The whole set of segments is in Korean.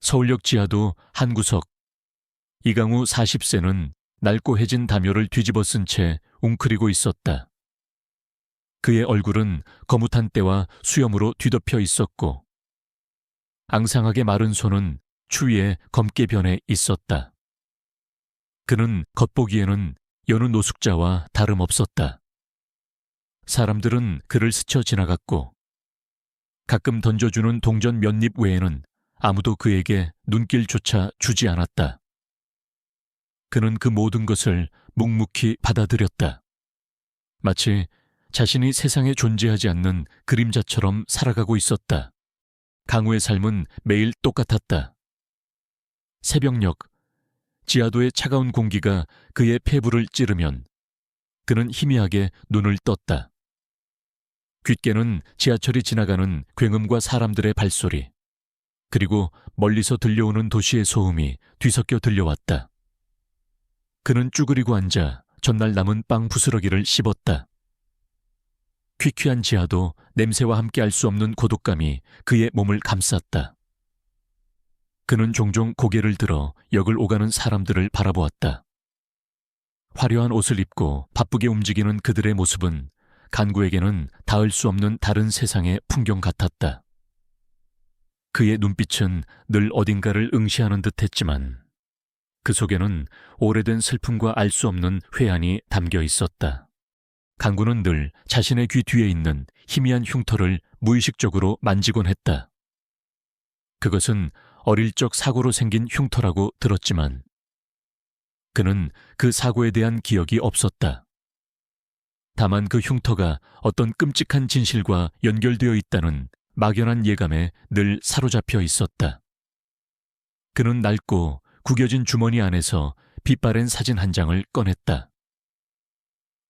서울역 지하도 한 구석. 이강우 40세는 낡고 해진 담요를 뒤집어 쓴 채 웅크리고 있었다. 그의 얼굴은 거뭇한 때와 수염으로 뒤덮여 있었고 앙상하게 마른 손은 추위에 검게 변해 있었다. 그는 겉보기에는 여느 노숙자와 다름없었다. 사람들은 그를 스쳐 지나갔고 가끔 던져주는 동전 몇 입 외에는 아무도 그에게 눈길조차 주지 않았다. 그는 그 모든 것을 묵묵히 받아들였다. 마치 자신이 세상에 존재하지 않는 그림자처럼 살아가고 있었다. 강우의 삶은 매일 똑같았다. 새벽녘, 지하도의 차가운 공기가 그의 폐부를 찌르면 그는 희미하게 눈을 떴다. 귓게는 지하철이 지나가는 굉음과 사람들의 발소리, 그리고 멀리서 들려오는 도시의 소음이 뒤섞여 들려왔다. 그는 쭈그리고 앉아 전날 남은 빵 부스러기를 씹었다. 퀴퀴한 지하도 냄새와 함께 알 수 없는 고독감이 그의 몸을 감쌌다. 그는 종종 고개를 들어 역을 오가는 사람들을 바라보았다. 화려한 옷을 입고 바쁘게 움직이는 그들의 모습은 간구에게는 닿을 수 없는 다른 세상의 풍경 같았다. 그의 눈빛은 늘 어딘가를 응시하는 듯했지만 그 속에는 오래된 슬픔과 알 수 없는 회한이 담겨 있었다. 간구는 늘 자신의 귀 뒤에 있는 희미한 흉터를 무의식적으로 만지곤 했다. 그것은 어릴 적 사고로 생긴 흉터라고 들었지만 그는 그 사고에 대한 기억이 없었다. 다만 그 흉터가 어떤 끔찍한 진실과 연결되어 있다는 막연한 예감에 늘 사로잡혀 있었다. 그는 낡고 구겨진 주머니 안에서 빛바랜 사진 한 장을 꺼냈다.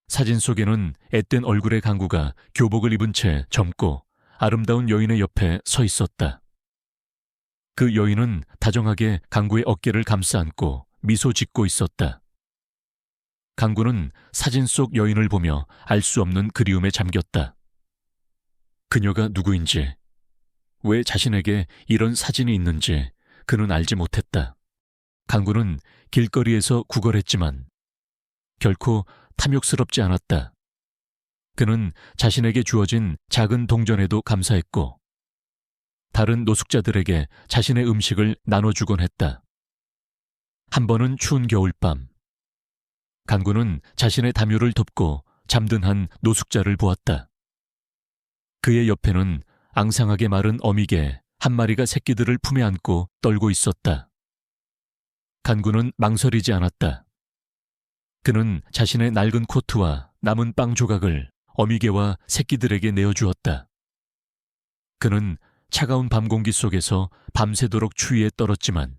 사진 속에는 앳된 얼굴의 강구가 교복을 입은 채 젊고 아름다운 여인의 옆에 서 있었다. 그 여인은 다정하게 강구의 어깨를 감싸 안고 미소 짓고 있었다. 강구는 사진 속 여인을 보며 알 수 없는 그리움에 잠겼다. 그녀가 누구인지, 왜 자신에게 이런 사진이 있는지 그는 알지 못했다. 강구는 길거리에서 구걸했지만 결코 탐욕스럽지 않았다. 그는 자신에게 주어진 작은 동전에도 감사했고 다른 노숙자들에게 자신의 음식을 나눠주곤 했다. 한 번은 추운 겨울밤, 강구는 자신의 담요를 덮고 잠든 한 노숙자를 보았다. 그의 옆에는 앙상하게 마른 어미개 한 마리가 새끼들을 품에 안고 떨고 있었다. 간구는 망설이지 않았다. 그는 자신의 낡은 코트와 남은 빵 조각을 어미개와 새끼들에게 내어주었다. 그는 차가운 밤 공기 속에서 밤새도록 추위에 떨었지만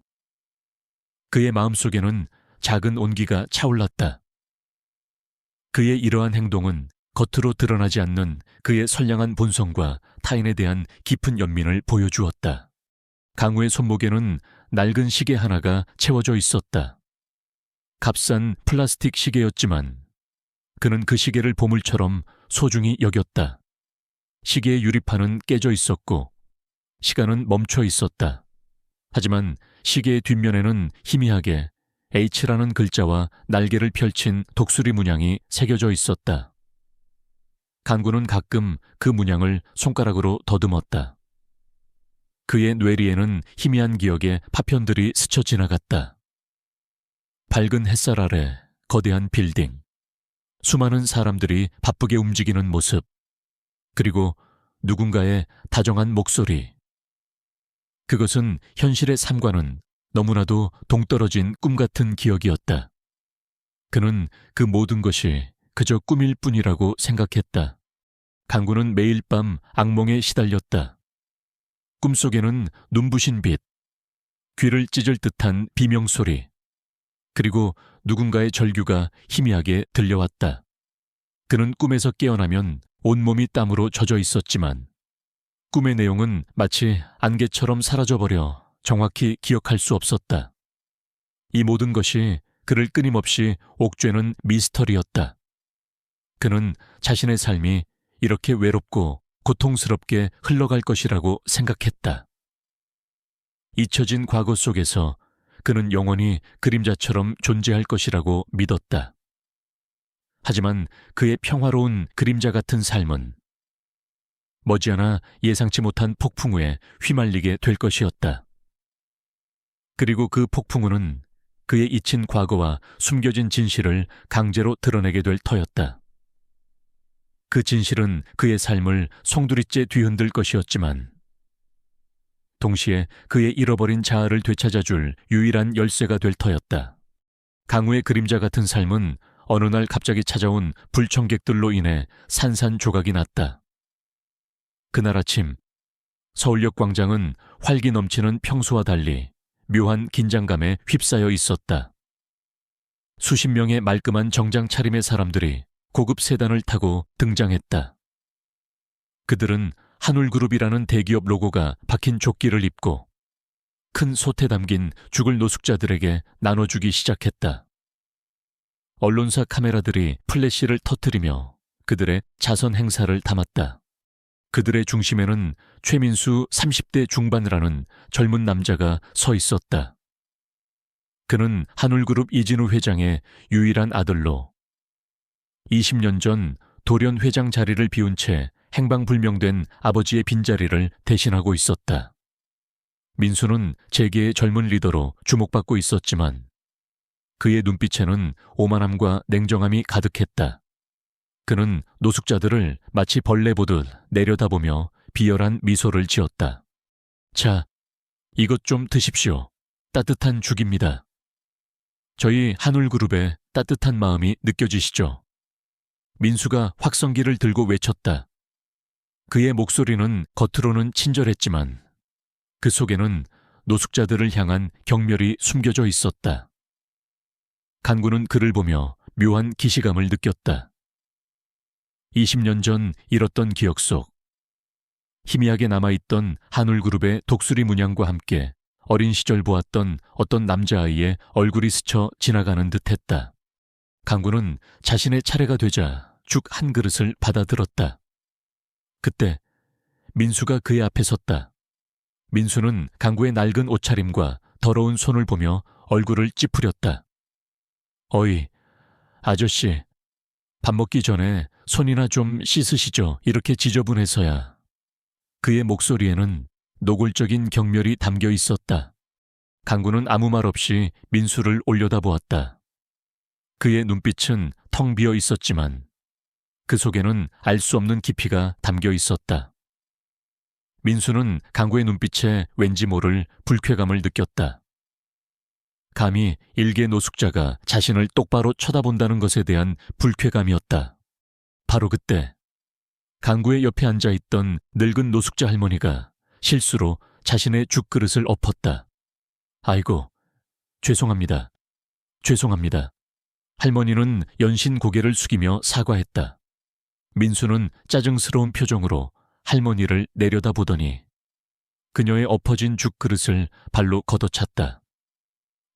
그의 마음속에는 작은 온기가 차올랐다. 그의 이러한 행동은 겉으로 드러나지 않는 그의 선량한 본성과 타인에 대한 깊은 연민을 보여주었다. 강우의 손목에는 낡은 시계 하나가 채워져 있었다. 값싼 플라스틱 시계였지만 그는 그 시계를 보물처럼 소중히 여겼다. 시계의 유리판은 깨져 있었고 시간은 멈춰 있었다. 하지만 시계의 뒷면에는 희미하게 H라는 글자와 날개를 펼친 독수리 문양이 새겨져 있었다. 간구는 가끔 그 문양을 손가락으로 더듬었다. 그의 뇌리에는 희미한 기억의 파편들이 스쳐 지나갔다. 밝은 햇살 아래 거대한 빌딩, 수많은 사람들이 바쁘게 움직이는 모습, 그리고 누군가의 다정한 목소리. 그것은 현실의 삶과는 너무나도 동떨어진 꿈 같은 기억이었다. 그는 그 모든 것이 그저 꿈일 뿐이라고 생각했다. 강구는 매일 밤 악몽에 시달렸다. 꿈속에는 눈부신 빛, 귀를 찢을 듯한 비명소리, 그리고 누군가의 절규가 희미하게 들려왔다. 그는 꿈에서 깨어나면 온몸이 땀으로 젖어 있었지만 꿈의 내용은 마치 안개처럼 사라져버려 정확히 기억할 수 없었다. 이 모든 것이 그를 끊임없이 옥죄는 미스터리였다. 그는 자신의 삶이 이렇게 외롭고 고통스럽게 흘러갈 것이라고 생각했다. 잊혀진 과거 속에서 그는 영원히 그림자처럼 존재할 것이라고 믿었다. 하지만 그의 평화로운 그림자 같은 삶은 머지않아 예상치 못한 폭풍우에 휘말리게 될 것이었다. 그리고 그 폭풍우는 그의 잊힌 과거와 숨겨진 진실을 강제로 드러내게 될 터였다. 그 진실은 그의 삶을 송두리째 뒤흔들 것이었지만 동시에 그의 잃어버린 자아를 되찾아줄 유일한 열쇠가 될 터였다. 강우의 그림자 같은 삶은 어느 날 갑자기 찾아온 불청객들로 인해 산산조각이 났다. 그날 아침 서울역 광장은 활기 넘치는 평소와 달리 묘한 긴장감에 휩싸여 있었다. 수십 명의 말끔한 정장 차림의 사람들이 고급 세단을 타고 등장했다. 그들은 한울그룹이라는 대기업 로고가 박힌 조끼를 입고 큰 솥에 담긴 죽을 노숙자들에게 나눠주기 시작했다. 언론사 카메라들이 플래시를 터뜨리며 그들의 자선 행사를 담았다. 그들의 중심에는 최민수 30대 중반이라는 젊은 남자가 서 있었다. 그는 한울그룹 이진우 회장의 유일한 아들로 20년 전 돌연 회장 자리를 비운 채 행방불명된 아버지의 빈자리를 대신하고 있었다. 민수는 재계의 젊은 리더로 주목받고 있었지만 그의 눈빛에는 오만함과 냉정함이 가득했다. 그는 노숙자들을 마치 벌레 보듯 내려다보며 비열한 미소를 지었다. 자, 이것 좀 드십시오. 따뜻한 죽입니다. 저희 한울그룹의 따뜻한 마음이 느껴지시죠? 민수가 확성기를 들고 외쳤다. 그의 목소리는 겉으로는 친절했지만 그 속에는 노숙자들을 향한 경멸이 숨겨져 있었다. 간구는 그를 보며 묘한 기시감을 느꼈다. 20년 전 잃었던 기억 속 희미하게 남아있던 한울그룹의 독수리 문양과 함께 어린 시절 보았던 어떤 남자아이의 얼굴이 스쳐 지나가는 듯했다. 간구는 자신의 차례가 되자 죽 한 그릇을 받아들었다. 그때 민수가 그의 앞에 섰다. 민수는 간구의 낡은 옷차림과 더러운 손을 보며 얼굴을 찌푸렸다. 어이, 아저씨, 밥 먹기 전에 손이나 좀 씻으시죠. 이렇게 지저분해서야. 그의 목소리에는 노골적인 경멸이 담겨 있었다. 간구는 아무 말 없이 민수를 올려다보았다. 그의 눈빛은 텅 비어 있었지만 그 속에는 알 수 없는 깊이가 담겨 있었다. 민수는 간구의 눈빛에 왠지 모를 불쾌감을 느꼈다. 감히 일개 노숙자가 자신을 똑바로 쳐다본다는 것에 대한 불쾌감이었다. 바로 그때 간구의 옆에 앉아있던 늙은 노숙자 할머니가 실수로 자신의 죽그릇을 엎었다. 아이고, 죄송합니다. 죄송합니다. 할머니는 연신 고개를 숙이며 사과했다. 민수는 짜증스러운 표정으로 할머니를 내려다보더니 그녀의 엎어진 죽그릇을 발로 걷어찼다.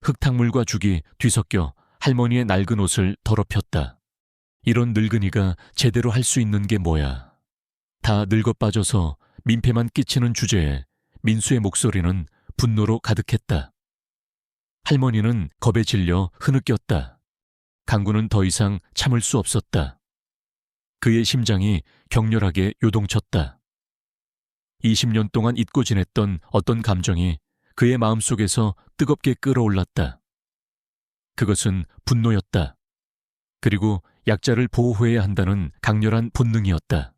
흙탕물과 죽이 뒤섞여 할머니의 낡은 옷을 더럽혔다. 이런 늙은이가 제대로 할 수 있는 게 뭐야. 다 늙어 빠져서 민폐만 끼치는 주제에 민수의 목소리는 분노로 가득했다. 할머니는 겁에 질려 흐느꼈다. 간구는 더 이상 참을 수 없었다. 그의 심장이 격렬하게 요동쳤다. 20년 동안 잊고 지냈던 어떤 감정이 그의 마음속에서 뜨겁게 끓어올랐다. 그것은 분노였다. 그리고 약자를 보호해야 한다는 강렬한 본능이었다.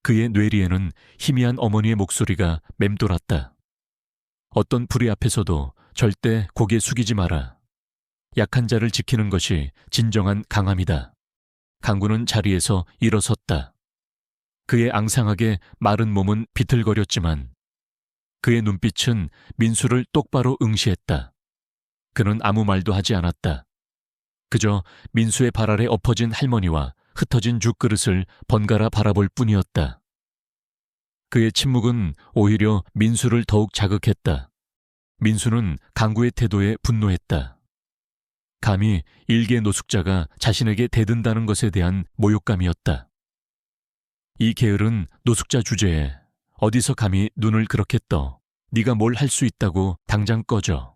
그의 뇌리에는 희미한 어머니의 목소리가 맴돌았다. 어떤 불의 앞에서도 절대 고개 숙이지 마라. 약한 자를 지키는 것이 진정한 강함이다. 간구는 자리에서 일어섰다. 그의 앙상하게 마른 몸은 비틀거렸지만 그의 눈빛은 민수를 똑바로 응시했다. 그는 아무 말도 하지 않았다. 그저 민수의 발 아래 엎어진 할머니와 흩어진 죽그릇을 번갈아 바라볼 뿐이었다. 그의 침묵은 오히려 민수를 더욱 자극했다. 민수는 간구의 태도에 분노했다. 감히 일개 노숙자가 자신에게 대든다는 것에 대한 모욕감이었다. 이 게으른 노숙자 주제에 어디서 감히 눈을 그렇게 떠 네가 뭘 할 수 있다고 당장 꺼져.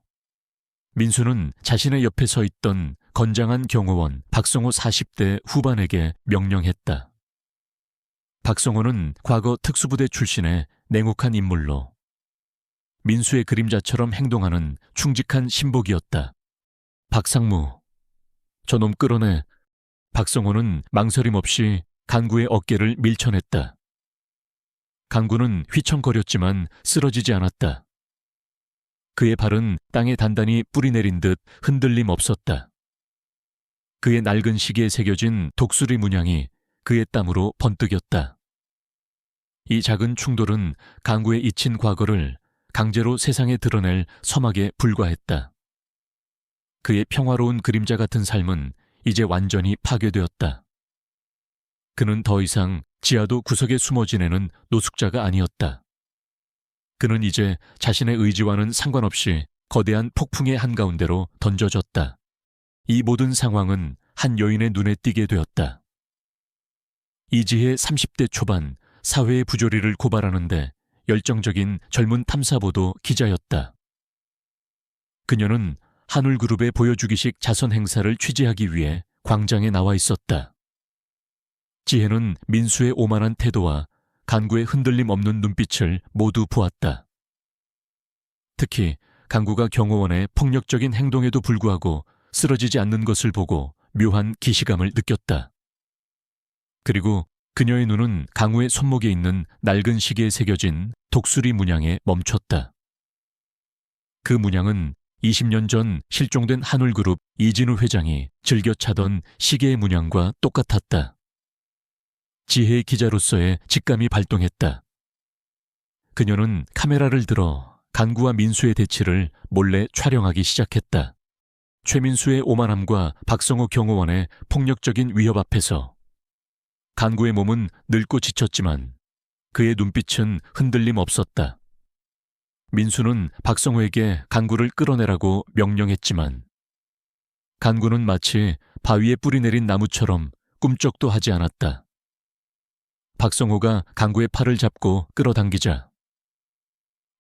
민수는 자신의 옆에 서 있던 건장한 경호원 박성호 40대 후반에게 명령했다. 박성호는 과거 특수부대 출신의 냉혹한 인물로 민수의 그림자처럼 행동하는 충직한 신복이었다. 박상무, 저놈 끌어내. 박성호는 망설임 없이 간구의 어깨를 밀쳐냈다. 간구는 휘청거렸지만 쓰러지지 않았다. 그의 발은 땅에 단단히 뿌리내린 듯 흔들림 없었다. 그의 낡은 시계에 새겨진 독수리 문양이 그의 땀으로 번뜩였다. 이 작은 충돌은 간구의 잊힌 과거를 강제로 세상에 드러낼 서막에 불과했다. 그의 평화로운 그림자 같은 삶은 이제 완전히 파괴되었다. 그는 더 이상 지하도 구석에 숨어 지내는 노숙자가 아니었다. 그는 이제 자신의 의지와는 상관없이 거대한 폭풍의 한가운데로 던져졌다. 이 모든 상황은 한 여인의 눈에 띄게 되었다. 이지혜 30대 초반 사회의 부조리를 고발하는데 열정적인 젊은 탐사보도 기자였다. 그녀는 한울그룹의 보여주기식 자선 행사를 취재하기 위해 광장에 나와 있었다. 지혜는 민수의 오만한 태도와 간구의 흔들림 없는 눈빛을 모두 보았다. 특히 간구가 경호원의 폭력적인 행동에도 불구하고 쓰러지지 않는 것을 보고 묘한 기시감을 느꼈다. 그리고 그녀의 눈은 강우의 손목에 있는 낡은 시계에 새겨진 독수리 문양에 멈췄다. 그 문양은 20년 전 실종된 한울그룹 이진우 회장이 즐겨 차던 시계의 문양과 똑같았다. 지혜의 기자로서의 직감이 발동했다. 그녀는 카메라를 들어 간구와 민수의 대치를 몰래 촬영하기 시작했다. 최민수의 오만함과 박성호 경호원의 폭력적인 위협 앞에서 간구의 몸은 늙고 지쳤지만 그의 눈빛은 흔들림 없었다. 민수는 박성호에게 간구를 끌어내라고 명령했지만 간구는 마치 바위에 뿌리 내린 나무처럼 꿈쩍도 하지 않았다. 박성호가 간구의 팔을 잡고 끌어당기자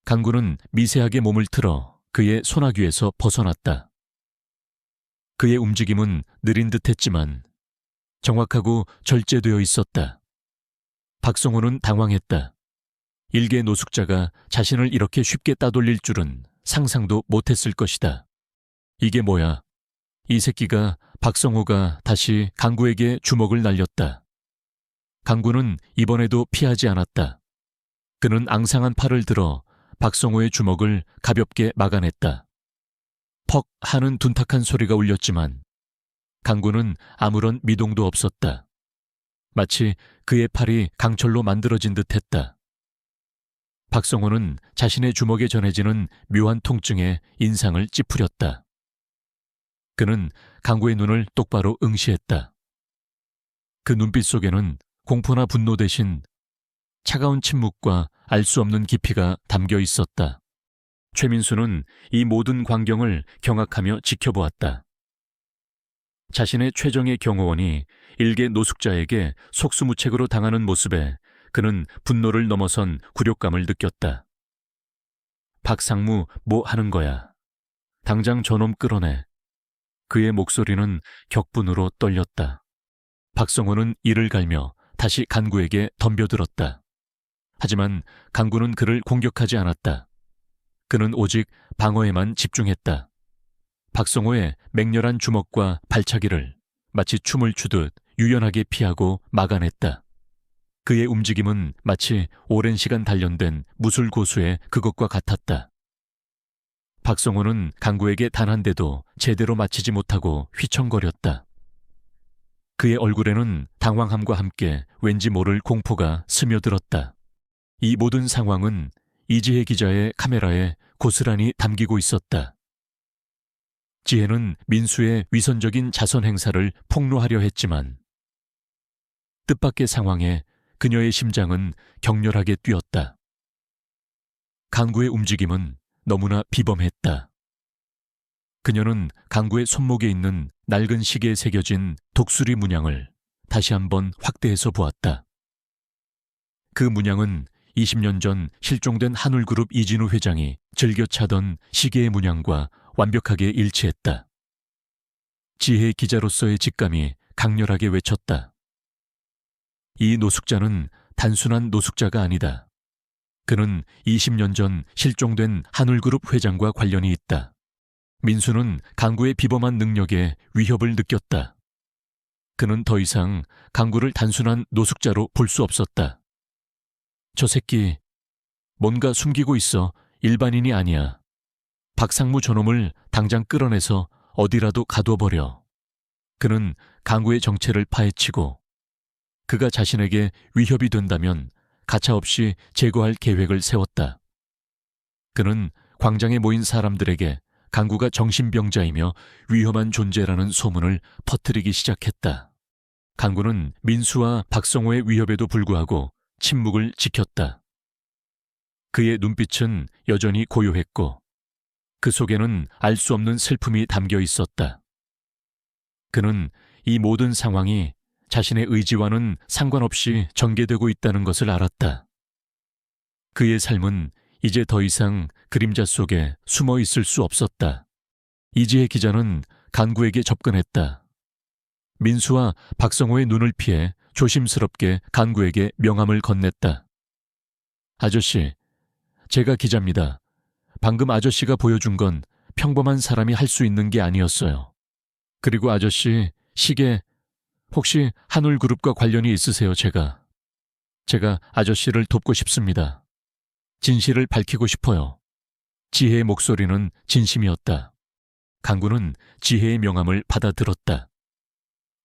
간구는 미세하게 몸을 틀어 그의 손아귀에서 벗어났다. 그의 움직임은 느린 듯했지만 정확하고 절제되어 있었다. 박성호는 당황했다. 일개 노숙자가 자신을 이렇게 쉽게 따돌릴 줄은 상상도 못했을 것이다. 이게 뭐야? 이 새끼가 박성호가 다시 간구에게 주먹을 날렸다. 간구는 이번에도 피하지 않았다. 그는 앙상한 팔을 들어 박성호의 주먹을 가볍게 막아냈다. 퍽 하는 둔탁한 소리가 울렸지만 간구는 아무런 미동도 없었다. 마치 그의 팔이 강철로 만들어진 듯했다. 박성호는 자신의 주먹에 전해지는 묘한 통증에 인상을 찌푸렸다. 그는 간구의 눈을 똑바로 응시했다. 그 눈빛 속에는 공포나 분노 대신 차가운 침묵과 알 수 없는 깊이가 담겨 있었다. 최민수는 이 모든 광경을 경악하며 지켜보았다. 자신의 최정예 경호원이 일개 노숙자에게 속수무책으로 당하는 모습에 그는 분노를 넘어선 굴욕감을 느꼈다. 박상무, 뭐 하는 거야? 당장 저놈 끌어내. 그의 목소리는 격분으로 떨렸다. 박성호는 이를 갈며 다시 간구에게 덤벼들었다. 하지만 간구는 그를 공격하지 않았다. 그는 오직 방어에만 집중했다. 박성호의 맹렬한 주먹과 발차기를 마치 춤을 추듯 유연하게 피하고 막아냈다. 그의 움직임은 마치 오랜 시간 단련된 무술고수의 그것과 같았다. 박성호는 간구에게 단 한 대도 제대로 맞히지 못하고 휘청거렸다. 그의 얼굴에는 당황함과 함께 왠지 모를 공포가 스며들었다. 이 모든 상황은 이지혜 기자의 카메라에 고스란히 담기고 있었다. 지혜는 민수의 위선적인 자선 행사를 폭로하려 했지만 뜻밖의 상황에 그녀의 심장은 격렬하게 뛰었다. 간구의 움직임은 너무나 비범했다. 그녀는 간구의 손목에 있는 낡은 시계에 새겨진 독수리 문양을 다시 한번 확대해서 보았다. 그 문양은 20년 전 실종된 한울그룹 이진우 회장이 즐겨 차던 시계의 문양과 완벽하게 일치했다. 지혜 기자로서의 직감이 강렬하게 외쳤다. 이 노숙자는 단순한 노숙자가 아니다. 그는 20년 전 실종된 한울그룹 회장과 관련이 있다. 민수는 강구의 비범한 능력에 위협을 느꼈다. 그는 더 이상 강구를 단순한 노숙자로 볼 수 없었다. 저 새끼 뭔가 숨기고 있어. 일반인이 아니야. 박상무 저놈을 당장 끌어내서 어디라도 가둬버려. 그는 강구의 정체를 파헤치고 그가 자신에게 위협이 된다면 가차없이 제거할 계획을 세웠다. 그는 광장에 모인 사람들에게 강구가 정신병자이며 위험한 존재라는 소문을 퍼뜨리기 시작했다. 강구는 민수와 박성호의 위협에도 불구하고 침묵을 지켰다. 그의 눈빛은 여전히 고요했고 그 속에는 알 수 없는 슬픔이 담겨 있었다. 그는 이 모든 상황이 자신의 의지와는 상관없이 전개되고 있다는 것을 알았다. 그의 삶은 이제 더 이상 그림자 속에 숨어 있을 수 없었다. 이지혜 기자는 강구에게 접근했다. 민수와 박성호의 눈을 피해 조심스럽게 강구에게 명함을 건넸다. 아저씨, 제가 기자입니다. 방금 아저씨가 보여준 건 평범한 사람이 할 수 있는 게 아니었어요. 그리고 아저씨, 시계 혹시 한울그룹과 관련이 있으세요? 제가 아저씨를 돕고 싶습니다. 진실을 밝히고 싶어요. 지혜의 목소리는 진심이었다. 강구는 지혜의 명함을 받아들었다.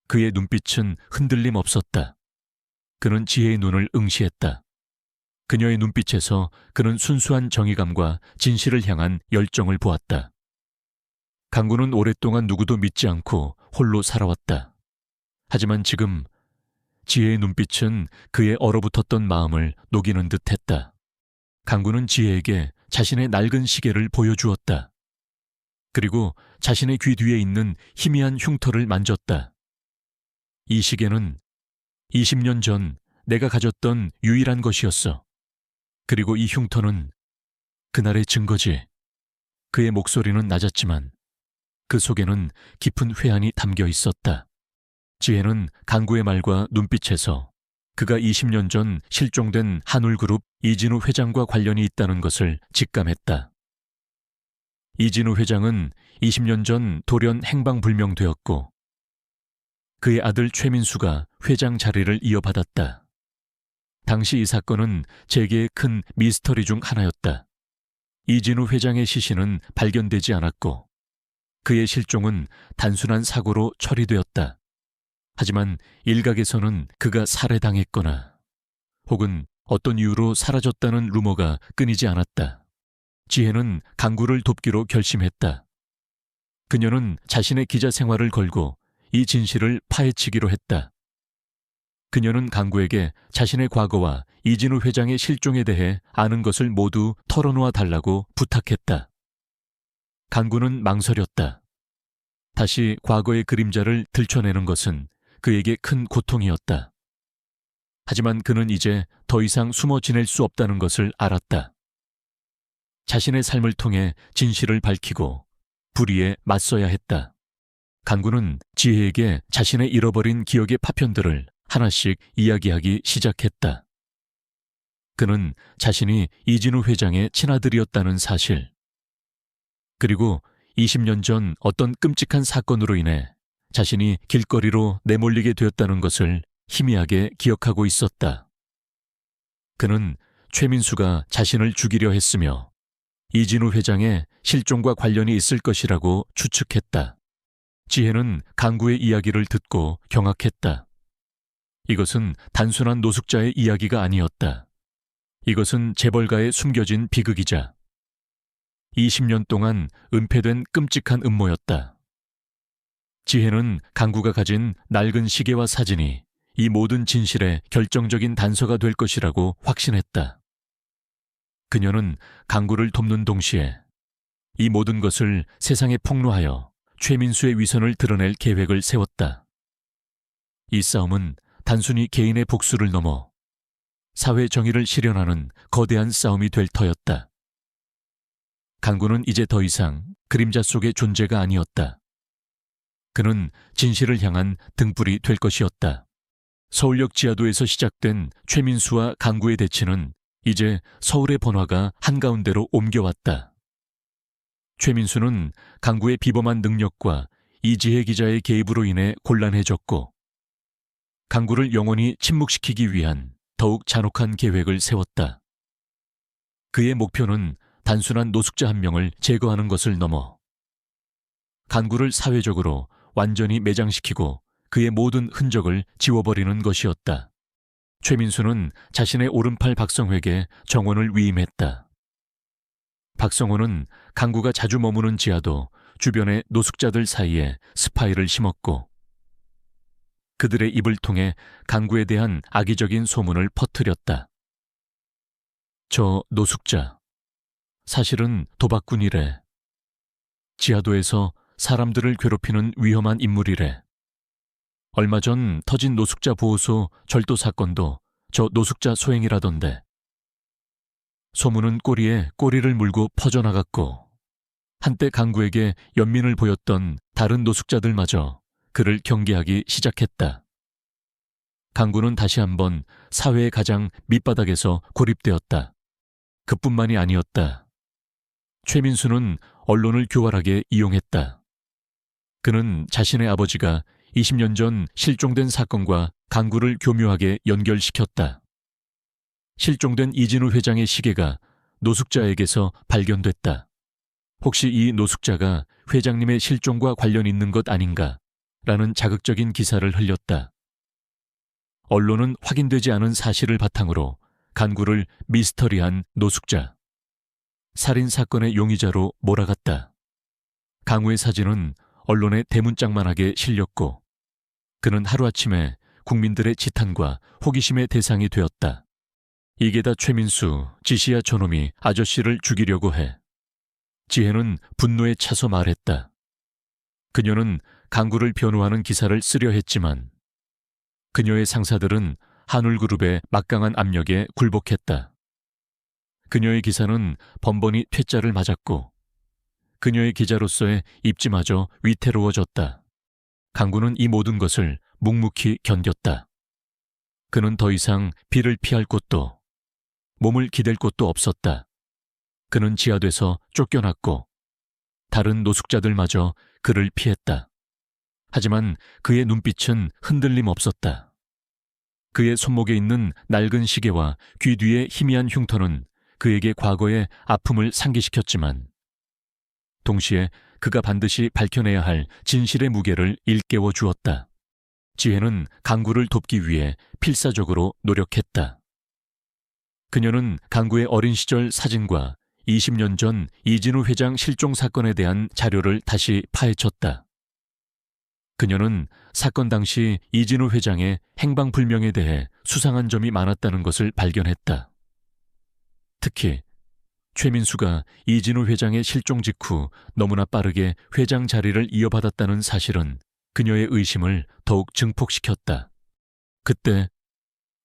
그의 눈빛은 흔들림 없었다. 그는 지혜의 눈을 응시했다. 그녀의 눈빛에서 그는 순수한 정의감과 진실을 향한 열정을 보았다. 강구는 오랫동안 누구도 믿지 않고 홀로 살아왔다. 하지만 지금 지혜의 눈빛은 그의 얼어붙었던 마음을 녹이는 듯했다. 강구는 지혜에게 자신의 낡은 시계를 보여주었다. 그리고 자신의 귀 뒤에 있는 희미한 흉터를 만졌다. 이 시계는 20년 전 내가 가졌던 유일한 것이었어. 그리고 이 흉터는 그날의 증거지. 그의 목소리는 낮았지만 그 속에는 깊은 회한이 담겨 있었다. 지혜는 강구의 말과 눈빛에서 그가 20년 전 실종된 한울그룹 이진우 회장과 관련이 있다는 것을 직감했다. 이진우 회장은 20년 전 돌연 행방불명되었고 그의 아들 최민수가 회장 자리를 이어받았다. 당시 이 사건은 재계의 큰 미스터리 중 하나였다. 이진우 회장의 시신은 발견되지 않았고 그의 실종은 단순한 사고로 처리되었다. 하지만 일각에서는 그가 살해당했거나 혹은 어떤 이유로 사라졌다는 루머가 끊이지 않았다. 지혜는 강구를 돕기로 결심했다. 그녀는 자신의 기자 생활을 걸고 이 진실을 파헤치기로 했다. 그녀는 강구에게 자신의 과거와 이진우 회장의 실종에 대해 아는 것을 모두 털어놓아 달라고 부탁했다. 강구는 망설였다. 다시 과거의 그림자를 들춰내는 것은 그에게 큰 고통이었다. 하지만 그는 이제 더 이상 숨어 지낼 수 없다는 것을 알았다. 자신의 삶을 통해 진실을 밝히고 불의에 맞서야 했다. 강구는 지혜에게 자신의 잃어버린 기억의 파편들을 하나씩 이야기하기 시작했다. 그는 자신이 이진우 회장의 친아들이었다는 사실, 그리고 20년 전 어떤 끔찍한 사건으로 인해 자신이 길거리로 내몰리게 되었다는 것을 희미하게 기억하고 있었다. 그는 최민수가 자신을 죽이려 했으며 이진우 회장의 실종과 관련이 있을 것이라고 추측했다. 지혜는 강구의 이야기를 듣고 경악했다. 이것은 단순한 노숙자의 이야기가 아니었다. 이것은 재벌가에 숨겨진 비극이자 20년 동안 은폐된 끔찍한 음모였다. 지혜는 강구가 가진 낡은 시계와 사진이 이 모든 진실의 결정적인 단서가 될 것이라고 확신했다. 그녀는 강구를 돕는 동시에 이 모든 것을 세상에 폭로하여 최민수의 위선을 드러낼 계획을 세웠다. 이 싸움은 단순히 개인의 복수를 넘어 사회 정의를 실현하는 거대한 싸움이 될 터였다. 강구는 이제 더 이상 그림자 속의 존재가 아니었다. 그는 진실을 향한 등불이 될 것이었다. 서울역 지하도에서 시작된 최민수와 강구의 대치는 이제 서울의 번화가 한가운데로 옮겨왔다. 최민수는 강구의 비범한 능력과 이지혜 기자의 개입으로 인해 곤란해졌고, 강구를 영원히 침묵시키기 위한 더욱 잔혹한 계획을 세웠다. 그의 목표는 단순한 노숙자 한 명을 제거하는 것을 넘어 강구를 사회적으로 완전히 매장시키고 그의 모든 흔적을 지워버리는 것이었다. 최민수는 자신의 오른팔 박성회에게 정원을 위임했다. 박성호는 강구가 자주 머무는 지하도 주변의 노숙자들 사이에 스파이를 심었고, 그들의 입을 통해 강구에 대한 악의적인 소문을 퍼뜨렸다. 저 노숙자, 사실은 도박꾼이래. 지하도에서 사람들을 괴롭히는 위험한 인물이래. 얼마 전 터진 노숙자 보호소 절도 사건도 저 노숙자 소행이라던데. 소문은 꼬리에 꼬리를 물고 퍼져나갔고, 한때 강구에게 연민을 보였던 다른 노숙자들마저 그를 경계하기 시작했다. 강구는 다시 한번 사회의 가장 밑바닥에서 고립되었다. 그뿐만이 아니었다. 최민수는 언론을 교활하게 이용했다. 그는 자신의 아버지가 20년 전 실종된 사건과 강구를 교묘하게 연결시켰다. 실종된 이진우 회장의 시계가 노숙자에게서 발견됐다. 혹시 이 노숙자가 회장님의 실종과 관련 있는 것 아닌가? 라는 자극적인 기사를 흘렸다. 언론은 확인되지 않은 사실을 바탕으로 강구를 미스터리한 노숙자, 살인사건의 용의자로 몰아갔다. 강우의 사진은 언론에 대문짝만하게 실렸고, 그는 하루아침에 국민들의 지탄과 호기심의 대상이 되었다. 이게 다 최민수, 지시야 저놈이 아저씨를 죽이려고 해. 지혜는 분노에 차서 말했다. 그녀는 강구를 변호하는 기사를 쓰려 했지만 그녀의 상사들은 한울그룹의 막강한 압력에 굴복했다. 그녀의 기사는 번번이 퇴짜를 맞았고 그녀의 기자로서의 입지마저 위태로워졌다. 강구는 이 모든 것을 묵묵히 견뎠다. 그는 더 이상 비를 피할 곳도 몸을 기댈 곳도 없었다. 그는 지하돼서 쫓겨났고 다른 노숙자들마저 그를 피했다. 하지만 그의 눈빛은 흔들림 없었다. 그의 손목에 있는 낡은 시계와 귀 뒤의 희미한 흉터는 그에게 과거의 아픔을 상기시켰지만 동시에 그가 반드시 밝혀내야 할 진실의 무게를 일깨워 주었다. 지혜는 강구를 돕기 위해 필사적으로 노력했다. 그녀는 강구의 어린 시절 사진과 20년 전 이진우 회장 실종 사건에 대한 자료를 다시 파헤쳤다. 그녀는 사건 당시 이진우 회장의 행방불명에 대해 수상한 점이 많았다는 것을 발견했다. 특히 최민수가 이진우 회장의 실종 직후 너무나 빠르게 회장 자리를 이어받았다는 사실은 그녀의 의심을 더욱 증폭시켰다. 그때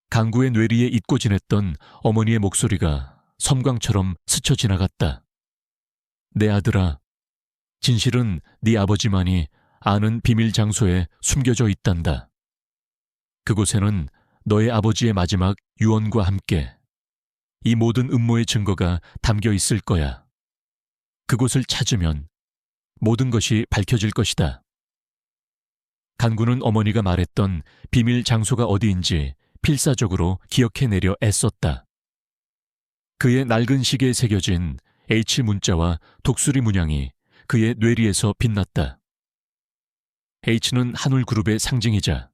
강구의 뇌리에 잊고 지냈던 어머니의 목소리가 섬광처럼 스쳐 지나갔다. 내 아들아, 진실은 네 아버지만이 아는 비밀 장소에 숨겨져 있단다. 그곳에는 너의 아버지의 마지막 유언과 함께 이 모든 음모의 증거가 담겨 있을 거야. 그곳을 찾으면 모든 것이 밝혀질 것이다. 강구는 어머니가 말했던 비밀 장소가 어디인지 필사적으로 기억해내려 애썼다. 그의 낡은 시계에 새겨진 H 문자와 독수리 문양이 그의 뇌리에서 빛났다. H는 한울그룹의 상징이자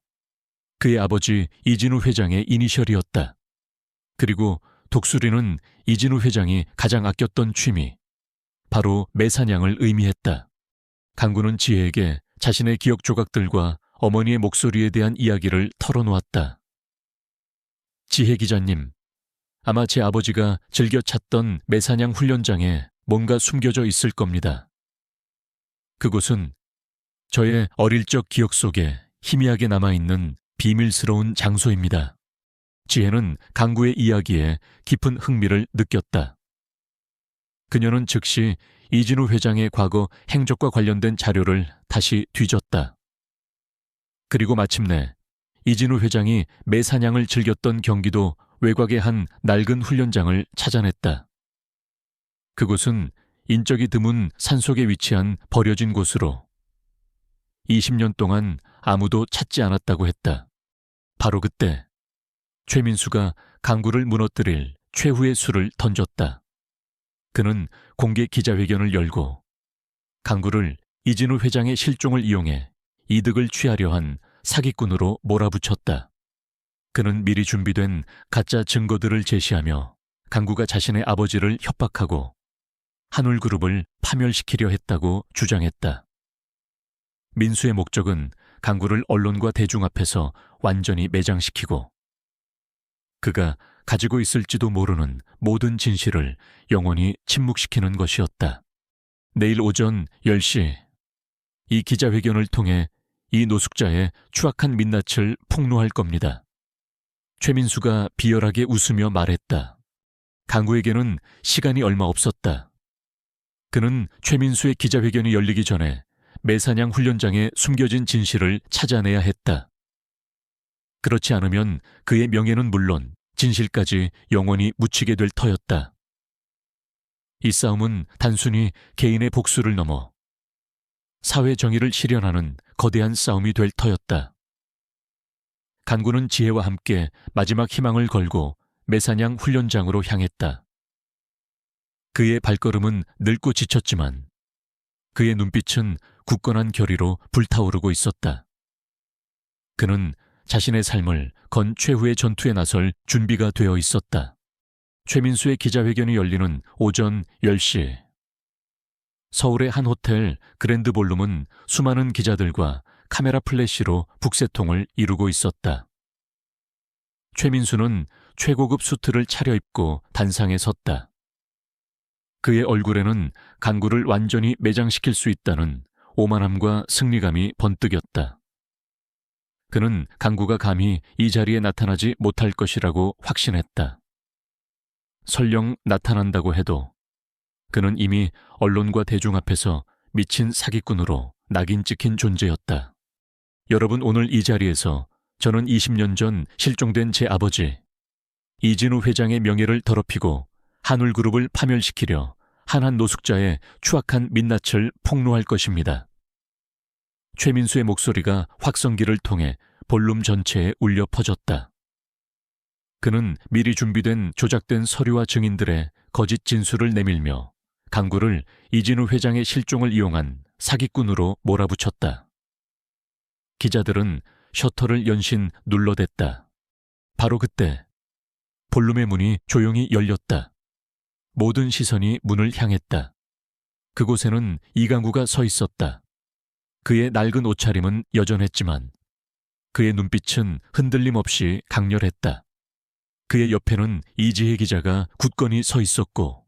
그의 아버지 이진우 회장의 이니셜이었다. 그리고 독수리는 이진우 회장이 가장 아꼈던 취미, 바로 매사냥을 의미했다. 강구는 지혜에게 자신의 기억 조각들과 어머니의 목소리에 대한 이야기를 털어놓았다. 지혜 기자님, 아마 제 아버지가 즐겨 찾던 매사냥 훈련장에 뭔가 숨겨져 있을 겁니다. 그곳은 저의 어릴 적 기억 속에 희미하게 남아있는 비밀스러운 장소입니다. 지혜는 강구의 이야기에 깊은 흥미를 느꼈다. 그녀는 즉시 이진우 회장의 과거 행적과 관련된 자료를 다시 뒤졌다. 그리고 마침내 이진우 회장이 매사냥을 즐겼던 경기도 외곽의 한 낡은 훈련장을 찾아냈다. 그곳은 인적이 드문 산속에 위치한 버려진 곳으로 20년 동안 아무도 찾지 않았다고 했다. 바로 그때 최민수가 강구를 무너뜨릴 최후의 수를 던졌다. 그는 공개 기자회견을 열고 강구를 이진우 회장의 실종을 이용해 이득을 취하려 한 사기꾼으로 몰아붙였다. 그는 미리 준비된 가짜 증거들을 제시하며 강구가 자신의 아버지를 협박하고 한울그룹을 파멸시키려 했다고 주장했다. 민수의 목적은 강구를 언론과 대중 앞에서 완전히 매장시키고 그가 가지고 있을지도 모르는 모든 진실을 영원히 침묵시키는 것이었다. 내일 오전 10시 이 기자회견을 통해 이 노숙자의 추악한 민낯을 폭로할 겁니다. 최민수가 비열하게 웃으며 말했다. 강구에게는 시간이 얼마 없었다. 그는 최민수의 기자회견이 열리기 전에 매사냥 훈련장에 숨겨진 진실을 찾아내야 했다. 그렇지 않으면 그의 명예는 물론 진실까지 영원히 묻히게 될 터였다. 이 싸움은 단순히 개인의 복수를 넘어 사회 정의를 실현하는 거대한 싸움이 될 터였다. 강구는 지혜와 함께 마지막 희망을 걸고 매사냥 훈련장으로 향했다. 그의 발걸음은 늙고 지쳤지만 그의 눈빛은 굳건한 결의로 불타오르고 있었다. 그는 자신의 삶을 건 최후의 전투에 나설 준비가 되어 있었다. 최민수의 기자회견이 열리는 오전 10시. 서울의 한 호텔 그랜드 볼룸은 수많은 기자들과 카메라 플래시로 북새통을 이루고 있었다. 최민수는 최고급 수트를 차려입고 단상에 섰다. 그의 얼굴에는 강구를 완전히 매장시킬 수 있다는 오만함과 승리감이 번뜩였다. 그는 강구가 감히 이 자리에 나타나지 못할 것이라고 확신했다. 설령 나타난다고 해도 그는 이미 언론과 대중 앞에서 미친 사기꾼으로 낙인 찍힌 존재였다. 여러분, 오늘 이 자리에서 저는 20년 전 실종된 제 아버지 이진우 회장의 명예를 더럽히고 한울그룹을 파멸시키려 한 노숙자의 추악한 민낯을 폭로할 것입니다. 최민수의 목소리가 확성기를 통해 볼룸 전체에 울려 퍼졌다. 그는 미리 준비된 조작된 서류와 증인들의 거짓 진술을 내밀며 강구를 이진우 회장의 실종을 이용한 사기꾼으로 몰아붙였다. 기자들은 셔터를 연신 눌러댔다. 바로 그때 볼룸의 문이 조용히 열렸다. 모든 시선이 문을 향했다. 그곳에는 이강구가 서 있었다. 그의 낡은 옷차림은 여전했지만 그의 눈빛은 흔들림 없이 강렬했다. 그의 옆에는 이지혜 기자가 굳건히 서 있었고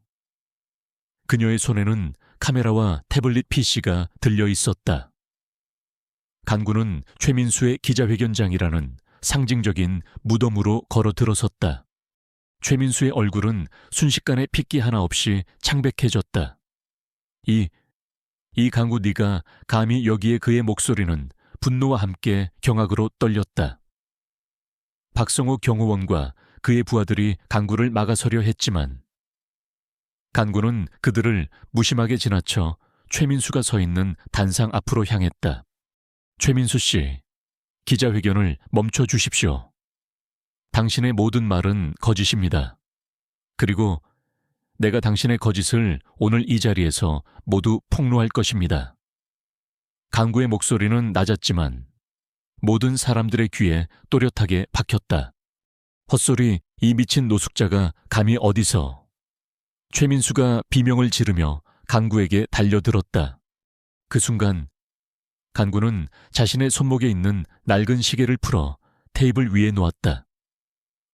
그녀의 손에는 카메라와 태블릿 PC가 들려 있었다. 강구는 최민수의 기자회견장이라는 상징적인 무덤으로 걸어 들어섰다. 최민수의 얼굴은 순식간에 핏기 하나 없이 창백해졌다. 이 강구, 네가 감히 여기에. 그의 목소리는 분노와 함께 경악으로 떨렸다. 박성호 경호원과 그의 부하들이 강구를 막아서려 했지만 강구는 그들을 무심하게 지나쳐 최민수가 서 있는 단상 앞으로 향했다. 최민수 씨, 기자회견을 멈춰 주십시오. 당신의 모든 말은 거짓입니다. 그리고 내가 당신의 거짓을 오늘 이 자리에서 모두 폭로할 것입니다. 강구의 목소리는 낮았지만 모든 사람들의 귀에 또렷하게 박혔다. 헛소리, 이 미친 노숙자가 감히 어디서. 최민수가 비명을 지르며 강구에게 달려들었다. 그 순간 강구는 자신의 손목에 있는 낡은 시계를 풀어 테이블 위에 놓았다.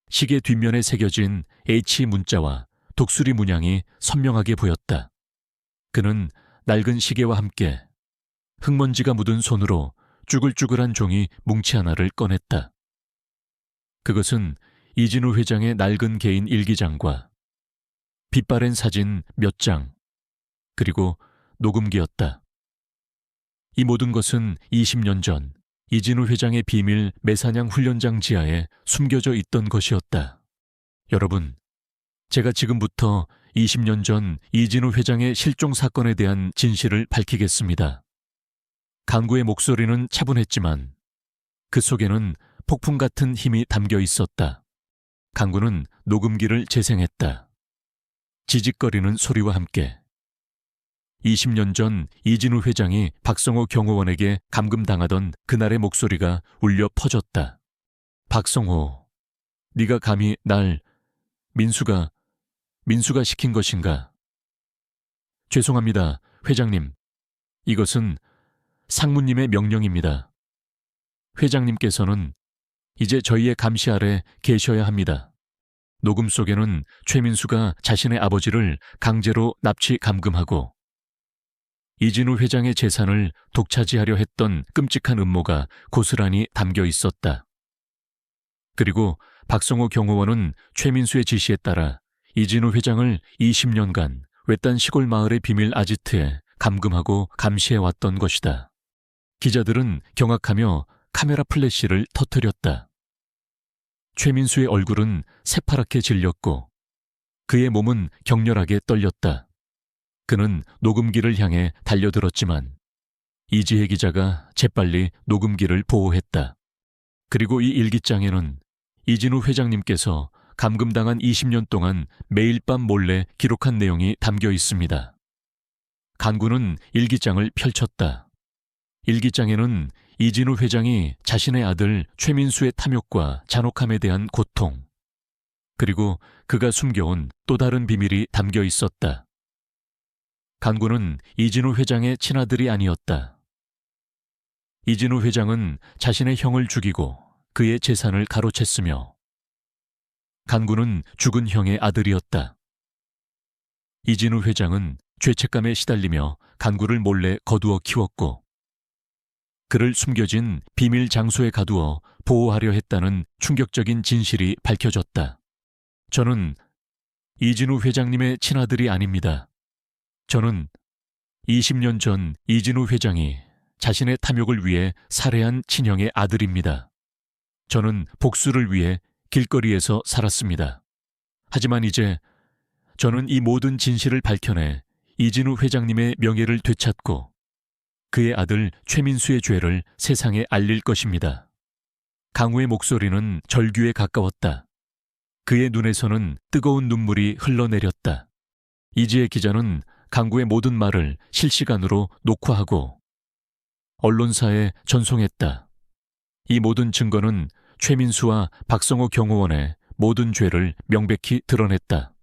시계 뒷면에 새겨진 H 문자와 독수리 문양이 선명하게 보였다. 그는 낡은 시계와 함께 흙먼지가 묻은 손으로 쭈글쭈글한 종이 뭉치 하나를 꺼냈다. 그것은 이진우 회장의 낡은 개인 일기장과 빛바랜 사진 몇 장, 그리고 녹음기였다. 이 모든 것은 20년 전 이진우 회장의 비밀 매사냥 훈련장 지하에 숨겨져 있던 것이었다. 여러분, 제가 지금부터 20년 전 이진우 회장의 실종 사건에 대한 진실을 밝히겠습니다. 강구의 목소리는 차분했지만 그 속에는 폭풍 같은 힘이 담겨 있었다. 강구는 녹음기를 재생했다. 지직거리는 소리와 함께 20년 전 이진우 회장이 박성호 경호원에게 감금당하던 그날의 목소리가 울려 퍼졌다. 박성호, 네가 감히 날 민수가 시킨 것인가? 죄송합니다, 회장님. 이것은 상무님의 명령입니다. 회장님께서는 이제 저희의 감시 아래 계셔야 합니다. 녹음 속에는 최민수가 자신의 아버지를 강제로 납치 감금하고 이진우 회장의 재산을 독차지하려 했던 끔찍한 음모가 고스란히 담겨 있었다. 그리고 박성호 경호원은 최민수의 지시에 따라 이진우 회장을 20년간 외딴 시골 마을의 비밀 아지트에 감금하고 감시해왔던 것이다. 기자들은 경악하며 카메라 플래시를 터뜨렸다. 최민수의 얼굴은 새파랗게 질렸고 그의 몸은 격렬하게 떨렸다. 그는 녹음기를 향해 달려들었지만 이지혜 기자가 재빨리 녹음기를 보호했다. 그리고 이 일기장에는 이진우 회장님께서 감금당한 20년 동안 매일 밤 몰래 기록한 내용이 담겨 있습니다. 간구는 일기장을 펼쳤다. 일기장에는 이진우 회장이 자신의 아들 최민수의 탐욕과 잔혹함에 대한 고통, 그리고 그가 숨겨온 또 다른 비밀이 담겨 있었다. 간구는 이진우 회장의 친아들이 아니었다. 이진우 회장은 자신의 형을 죽이고 그의 재산을 가로챘으며 간구는 죽은 형의 아들이었다. 이진우 회장은 죄책감에 시달리며 간구를 몰래 거두어 키웠고 그를 숨겨진 비밀 장소에 가두어 보호하려 했다는 충격적인 진실이 밝혀졌다. 저는 이진우 회장님의 친아들이 아닙니다. 저는 20년 전 이진우 회장이 자신의 탐욕을 위해 살해한 친형의 아들입니다. 저는 복수를 위해 길거리에서 살았습니다. 하지만 이제 저는 이 모든 진실을 밝혀내 이진우 회장님의 명예를 되찾고 그의 아들 최민수의 죄를 세상에 알릴 것입니다. 강우의 목소리는 절규에 가까웠다. 그의 눈에서는 뜨거운 눈물이 흘러내렸다. 이지혜 기자는 강구의 모든 말을 실시간으로 녹화하고 언론사에 전송했다. 이 모든 증거는 최민수와 박성호 경호원의 모든 죄를 명백히 드러냈다.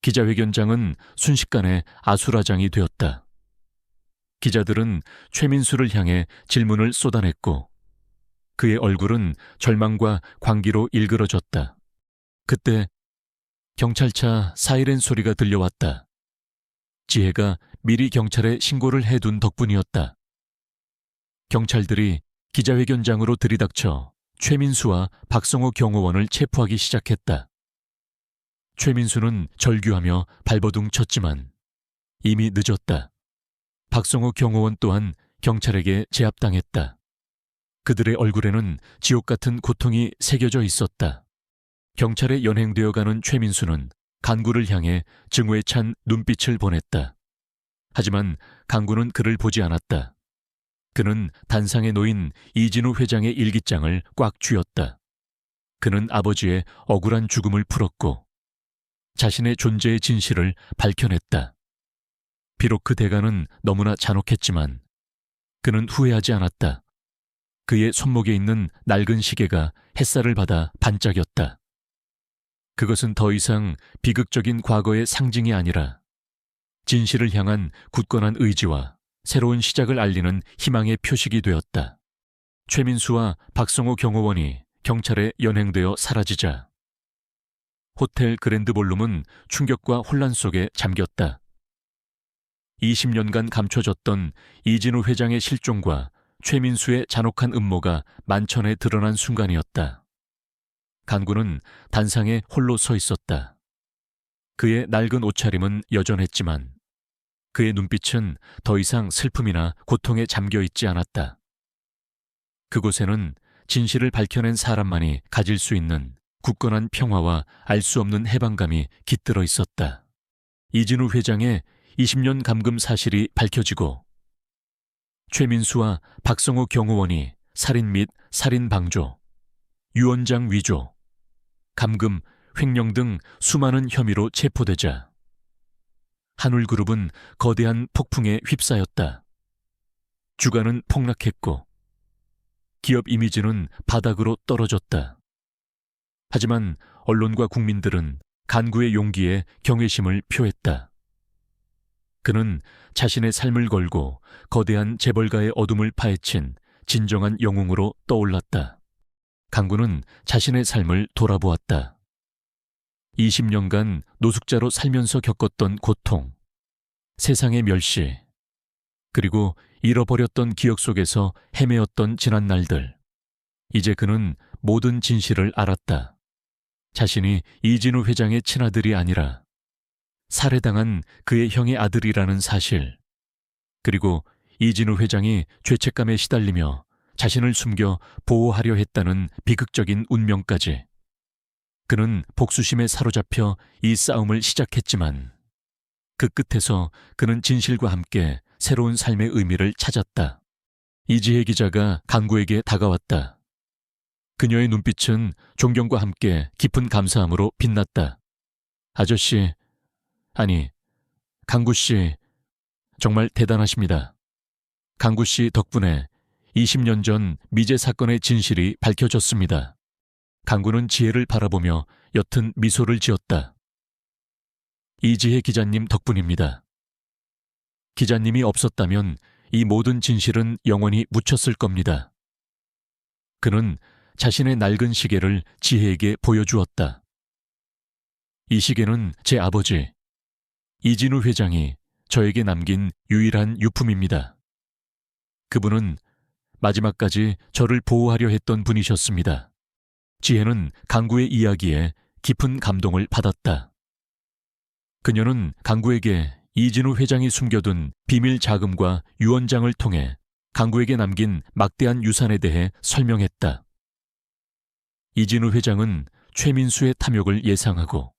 기자회견장은 순식간에 아수라장이 되었다. 기자들은 최민수를 향해 질문을 쏟아냈고 그의 얼굴은 절망과 광기로 일그러졌다. 그때 경찰차 사이렌 소리가 들려왔다. 지혜가 미리 경찰에 신고를 해둔 덕분이었다. 경찰들이 기자회견장으로 들이닥쳐 최민수와 박성호 경호원을 체포하기 시작했다. 최민수는 절규하며 발버둥 쳤지만 이미 늦었다. 박성호 경호원 또한 경찰에게 제압당했다. 그들의 얼굴에는 지옥 같은 고통이 새겨져 있었다. 경찰에 연행되어 가는 최민수는 간구를 향해 증오에 찬 눈빛을 보냈다. 하지만 간구는 그를 보지 않았다. 그는 단상에 놓인 이진우 회장의 일기장을 꽉 쥐었다. 그는 아버지의 억울한 죽음을 풀었고 자신의 존재의 진실을 밝혀냈다. 비록 그 대가는 너무나 잔혹했지만 그는 후회하지 않았다. 그의 손목에 있는 낡은 시계가 햇살을 받아 반짝였다. 그것은 더 이상 비극적인 과거의 상징이 아니라 진실을 향한 굳건한 의지와 새로운 시작을 알리는 희망의 표식이 되었다. 최민수와 박성호 경호원이 경찰에 연행되어 사라지자 호텔 그랜드 볼룸은 충격과 혼란 속에 잠겼다. 20년간 감춰졌던 이진우 회장의 실종과 최민수의 잔혹한 음모가 만천에 드러난 순간이었다. 강구는 단상에 홀로 서 있었다. 그의 낡은 옷차림은 여전했지만 그의 눈빛은 더 이상 슬픔이나 고통에 잠겨 있지 않았다. 그곳에는 진실을 밝혀낸 사람만이 가질 수 있는 굳건한 평화와 알 수 없는 해방감이 깃들어 있었다. 이진우 회장의 20년 감금 사실이 밝혀지고 최민수와 박성호 경호원이 살인 및 살인 방조, 유언장 위조, 감금, 횡령 등 수많은 혐의로 체포되자 한울그룹은 거대한 폭풍에 휩싸였다. 주가는 폭락했고 기업 이미지는 바닥으로 떨어졌다. 하지만 언론과 국민들은 간구의 용기에 경외심을 표했다. 그는 자신의 삶을 걸고 거대한 재벌가의 어둠을 파헤친 진정한 영웅으로 떠올랐다. 강구는 자신의 삶을 돌아보았다. 20년간 노숙자로 살면서 겪었던 고통, 세상의 멸시, 그리고 잃어버렸던 기억 속에서 헤매었던 지난 날들. 이제 그는 모든 진실을 알았다. 자신이 이진우 회장의 친아들이 아니라 살해당한 그의 형의 아들이라는 사실, 그리고 이진우 회장이 죄책감에 시달리며 자신을 숨겨 보호하려 했다는 비극적인 운명까지. 그는 복수심에 사로잡혀 이 싸움을 시작했지만 그 끝에서 그는 진실과 함께 새로운 삶의 의미를 찾았다. 이지혜 기자가 강구에게 다가왔다. 그녀의 눈빛은 존경과 함께 깊은 감사함으로 빛났다. 아저씨, 아니, 강구씨, 정말 대단하십니다. 강구씨 덕분에 20년 전 미제 사건의 진실이 밝혀졌습니다. 강구는 지혜를 바라보며 옅은 미소를 지었다. 이지혜 기자님 덕분입니다. 기자님이 없었다면 이 모든 진실은 영원히 묻혔을 겁니다. 그는 자신의 낡은 시계를 지혜에게 보여주었다. 이 시계는 제 아버지, 이진우 회장이 저에게 남긴 유일한 유품입니다. 그분은 마지막까지 저를 보호하려 했던 분이셨습니다. 지혜는 강구의 이야기에 깊은 감동을 받았다. 그녀는 강구에게 이진우 회장이 숨겨둔 비밀 자금과 유언장을 통해 강구에게 남긴 막대한 유산에 대해 설명했다. 이진우 회장은 최민수의 탐욕을 예상하고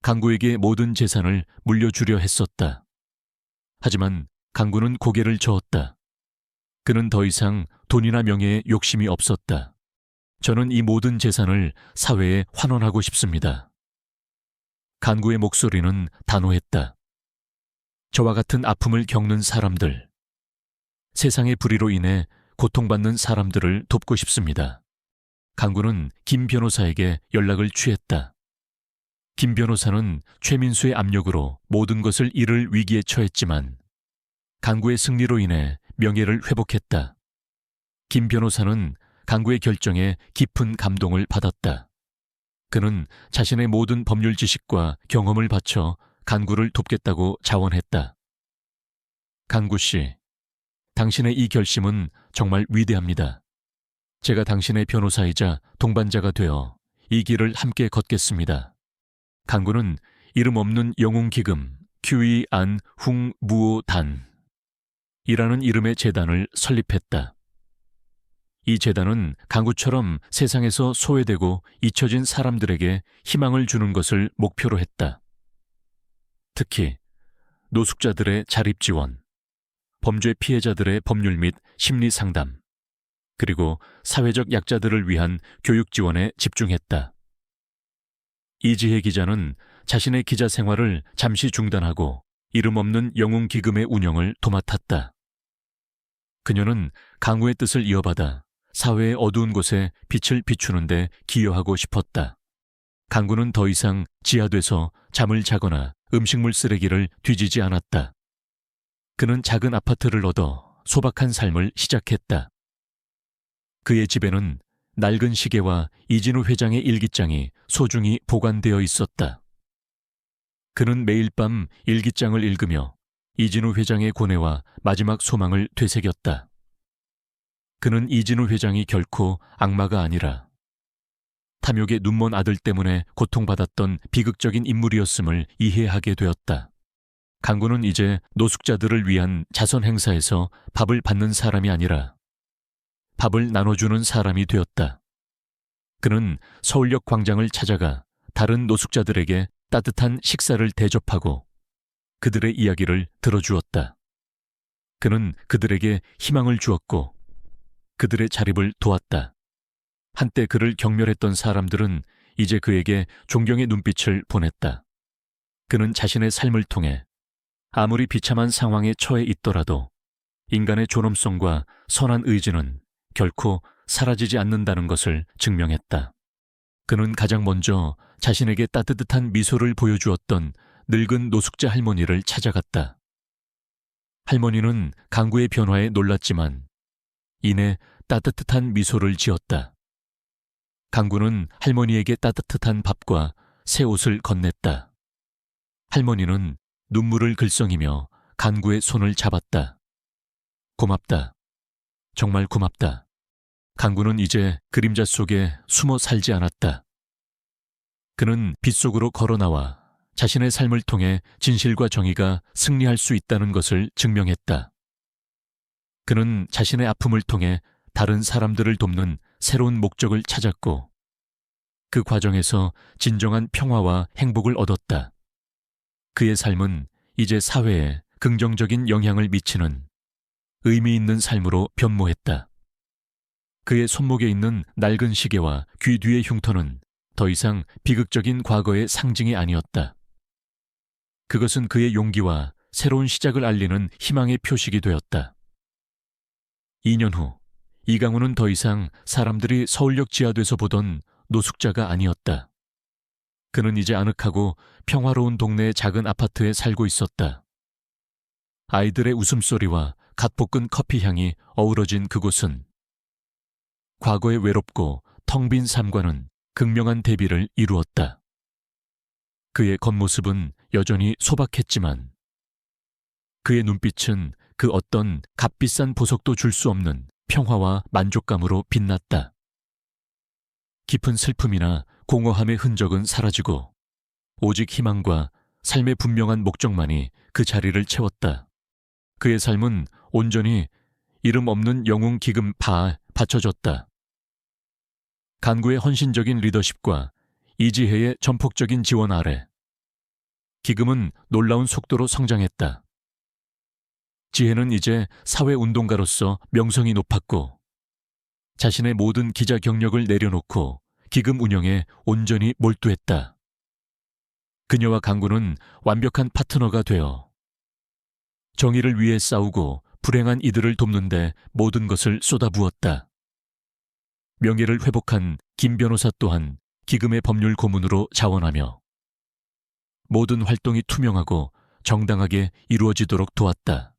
강구에게 모든 재산을 물려주려 했었다. 하지만 강구는 고개를 저었다. 그는 더 이상 돈이나 명예에 욕심이 없었다. 저는 이 모든 재산을 사회에 환원하고 싶습니다. 강구의 목소리는 단호했다. 저와 같은 아픔을 겪는 사람들, 세상의 불의로 인해 고통받는 사람들을 돕고 싶습니다. 강구는 김 변호사에게 연락을 취했다. 김 변호사는 최민수의 압력으로 모든 것을 잃을 위기에 처했지만 강구의 승리로 인해 명예를 회복했다. 김 변호사는 강구의 결정에 깊은 감동을 받았다. 그는 자신의 모든 법률 지식과 경험을 바쳐 강구를 돕겠다고 자원했다. 강구 씨, 당신의 이 결심은 정말 위대합니다. 제가 당신의 변호사이자 동반자가 되어 이 길을 함께 걷겠습니다. 강구는 이름 없는 영웅기금 큐이안 훙무오단 이라는 이름의 재단을 설립했다. 이 재단은 강구처럼 세상에서 소외되고 잊혀진 사람들에게 희망을 주는 것을 목표로 했다. 특히 노숙자들의 자립지원, 범죄 피해자들의 법률 및 심리 상담, 그리고 사회적 약자들을 위한 교육 지원에 집중했다. 이지혜 기자는 자신의 기자 생활을 잠시 중단하고 이름 없는 영웅 기금의 운영을 도맡았다. 그녀는 강구의 뜻을 이어받아 사회의 어두운 곳에 빛을 비추는 데 기여하고 싶었다. 강구는 더 이상 지하돼서 잠을 자거나 음식물 쓰레기를 뒤지지 않았다. 그는 작은 아파트를 얻어 소박한 삶을 시작했다. 그의 집에는 낡은 시계와 이진우 회장의 일기장이 소중히 보관되어 있었다. 그는 매일 밤 일기장을 읽으며 이진우 회장의 고뇌와 마지막 소망을 되새겼다. 그는 이진우 회장이 결코 악마가 아니라 탐욕의 눈먼 아들 때문에 고통받았던 비극적인 인물이었음을 이해하게 되었다. 강구는 이제 노숙자들을 위한 자선 행사에서 밥을 받는 사람이 아니라 밥을 나눠주는 사람이 되었다. 그는 서울역 광장을 찾아가 다른 노숙자들에게 따뜻한 식사를 대접하고 그들의 이야기를 들어주었다. 그는 그들에게 희망을 주었고 그들의 자립을 도왔다. 한때 그를 경멸했던 사람들은 이제 그에게 존경의 눈빛을 보냈다. 그는 자신의 삶을 통해 아무리 비참한 상황에 처해 있더라도 인간의 존엄성과 선한 의지는 결코 사라지지 않는다는 것을 증명했다. 그는 가장 먼저 자신에게 따뜻한 미소를 보여주었던 늙은 노숙자 할머니를 찾아갔다. 할머니는 강구의 변화에 놀랐지만 이내 따뜻한 미소를 지었다. 강구는 할머니에게 따뜻한 밥과 새 옷을 건넸다. 할머니는 눈물을 글썽이며 강구의 손을 잡았다. 고맙다. 정말 고맙다. 강구는 이제 그림자 속에 숨어 살지 않았다. 그는 빛 속으로 걸어 나와 자신의 삶을 통해 진실과 정의가 승리할 수 있다는 것을 증명했다. 그는 자신의 아픔을 통해 다른 사람들을 돕는 새로운 목적을 찾았고 그 과정에서 진정한 평화와 행복을 얻었다. 그의 삶은 이제 사회에 긍정적인 영향을 미치는 의미 있는 삶으로 변모했다. 그의 손목에 있는 낡은 시계와 귀 뒤의 흉터는 더 이상 비극적인 과거의 상징이 아니었다. 그것은 그의 용기와 새로운 시작을 알리는 희망의 표식이 되었다. 2년 후, 이강우는 더 이상 사람들이 서울역 지하도에서 보던 노숙자가 아니었다. 그는 이제 아늑하고 평화로운 동네의 작은 아파트에 살고 있었다. 아이들의 웃음소리와 갓 볶은 커피 향이 어우러진 그곳은 과거의 외롭고 텅 빈 삶과는 극명한 대비를 이루었다. 그의 겉모습은 여전히 소박했지만 그의 눈빛은 그 어떤 값비싼 보석도 줄 수 없는 평화와 만족감으로 빛났다. 깊은 슬픔이나 공허함의 흔적은 사라지고 오직 희망과 삶의 분명한 목적만이 그 자리를 채웠다. 그의 삶은 온전히 이름 없는 영웅 기금 바에 바쳐졌다. 간구의 헌신적인 리더십과 이지혜의 전폭적인 지원 아래 기금은 놀라운 속도로 성장했다. 지혜는 이제 사회운동가로서 명성이 높았고 자신의 모든 기자 경력을 내려놓고 기금 운영에 온전히 몰두했다. 그녀와 강구는 완벽한 파트너가 되어 정의를 위해 싸우고 불행한 이들을 돕는 데 모든 것을 쏟아부었다. 명예를 회복한 김 변호사 또한 기금의 법률 고문으로 자원하며 모든 활동이 투명하고 정당하게 이루어지도록 도왔다.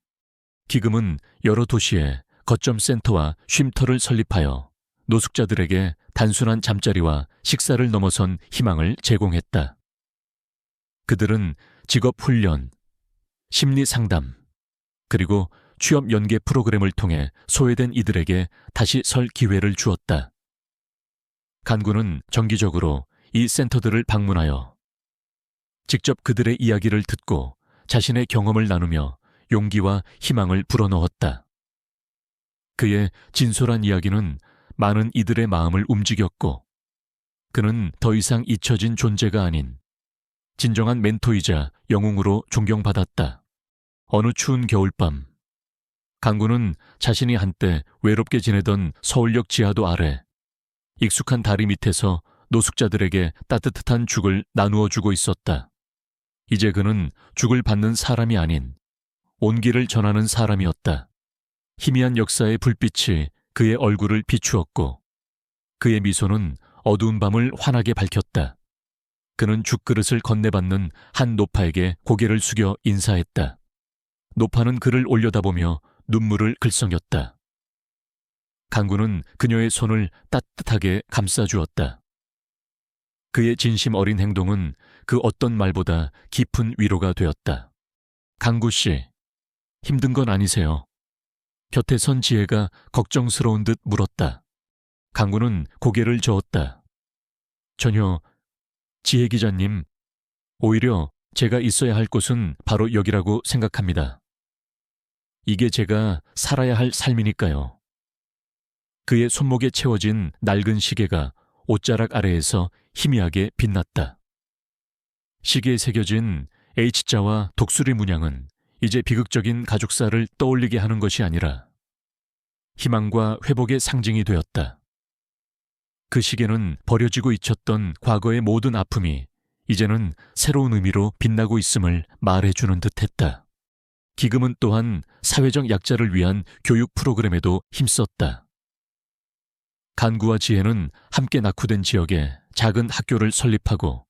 기금은 여러 도시에 거점 센터와 쉼터를 설립하여 노숙자들에게 단순한 잠자리와 식사를 넘어선 희망을 제공했다. 그들은 직업 훈련, 심리 상담, 그리고 취업 연계 프로그램을 통해 소외된 이들에게 다시 설 기회를 주었다. 간구는 정기적으로 이 센터들을 방문하여 직접 그들의 이야기를 듣고 자신의 경험을 나누며 용기와 희망을 불어넣었다. 그의 진솔한 이야기는 많은 이들의 마음을 움직였고 그는 더 이상 잊혀진 존재가 아닌 진정한 멘토이자 영웅으로 존경받았다. 어느 추운 겨울밤 강구는 자신이 한때 외롭게 지내던 서울역 지하도 아래 익숙한 다리 밑에서 노숙자들에게 따뜻한 죽을 나누어 주고 있었다. 이제 그는 죽을 받는 사람이 아닌 온기를 전하는 사람이었다. 희미한 역사의 불빛이 그의 얼굴을 비추었고 그의 미소는 어두운 밤을 환하게 밝혔다. 그는 죽그릇을 건네받는 한 노파에게 고개를 숙여 인사했다. 노파는 그를 올려다보며 눈물을 글썽였다. 강구는 그녀의 손을 따뜻하게 감싸주었다. 그의 진심 어린 행동은 그 어떤 말보다 깊은 위로가 되었다. 강구 씨, 힘든 건 아니세요? 곁에 선 지혜가 걱정스러운 듯 물었다. 강구는 고개를 저었다. 전혀. 지혜 기자님, 오히려 제가 있어야 할 곳은 바로 여기라고 생각합니다. 이게 제가 살아야 할 삶이니까요. 그의 손목에 채워진 낡은 시계가 옷자락 아래에서 희미하게 빛났다. 시계에 새겨진 H자와 독수리 문양은 이제 비극적인 가족사를 떠올리게 하는 것이 아니라 희망과 회복의 상징이 되었다. 그 시계는 버려지고 잊혔던 과거의 모든 아픔이 이제는 새로운 의미로 빛나고 있음을 말해주는 듯했다. 기금은 또한 사회적 약자를 위한 교육 프로그램에도 힘썼다. 간구와 지혜는 함께 낙후된 지역에 작은 학교를 설립하고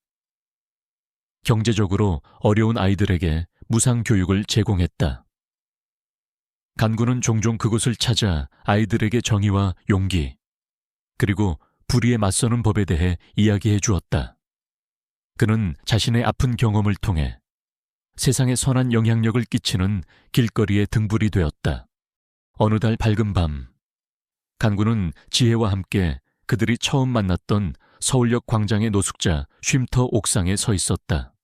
경제적으로 어려운 아이들에게 무상 교육을 제공했다. 간구는 종종 그곳을 찾아 아이들에게 정의와 용기, 그리고 불의에 맞서는 법에 대해 이야기해 주었다. 그는 자신의 아픈 경험을 통해 세상에 선한 영향력을 끼치는 길거리의 등불이 되었다. 어느 달 밝은 밤, 간구는 지혜와 함께 그들이 처음 만났던 서울역 광장의 노숙자 쉼터 옥상에 서 있었다.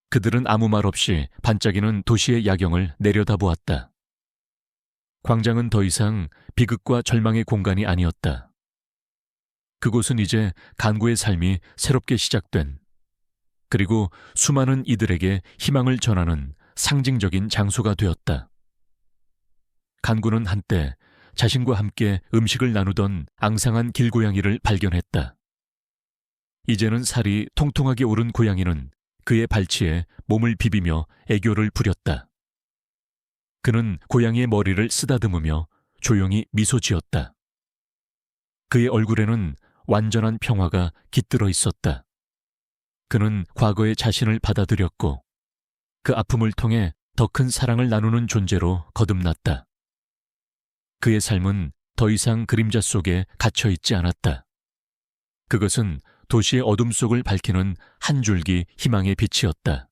그들은 아무 말 없이 반짝이는 도시의 야경을 내려다보았다. 광장은 더 이상 비극과 절망의 공간이 아니었다. 그곳은 이제 간구의 삶이 새롭게 시작된, 그리고 수많은 이들에게 희망을 전하는 상징적인 장소가 되었다. 간구는 한때 자신과 함께 음식을 나누던 앙상한 길고양이를 발견했다. 이제는 살이 통통하게 오른 고양이는 그의 발치에 몸을 비비며 애교를 부렸다. 그는 고양이의 머리를 쓰다듬으며 조용히 미소 지었다. 그의 얼굴에는 완전한 평화가 깃들어 있었다. 그는 과거의 자신을 받아들였고 그 아픔을 통해 더 큰 사랑을 나누는 존재로 거듭났다. 그의 삶은 더 이상 그림자 속에 갇혀 있지 않았다. 그것은 도시의 어둠 속을 밝히는 한 줄기 희망의 빛이었다.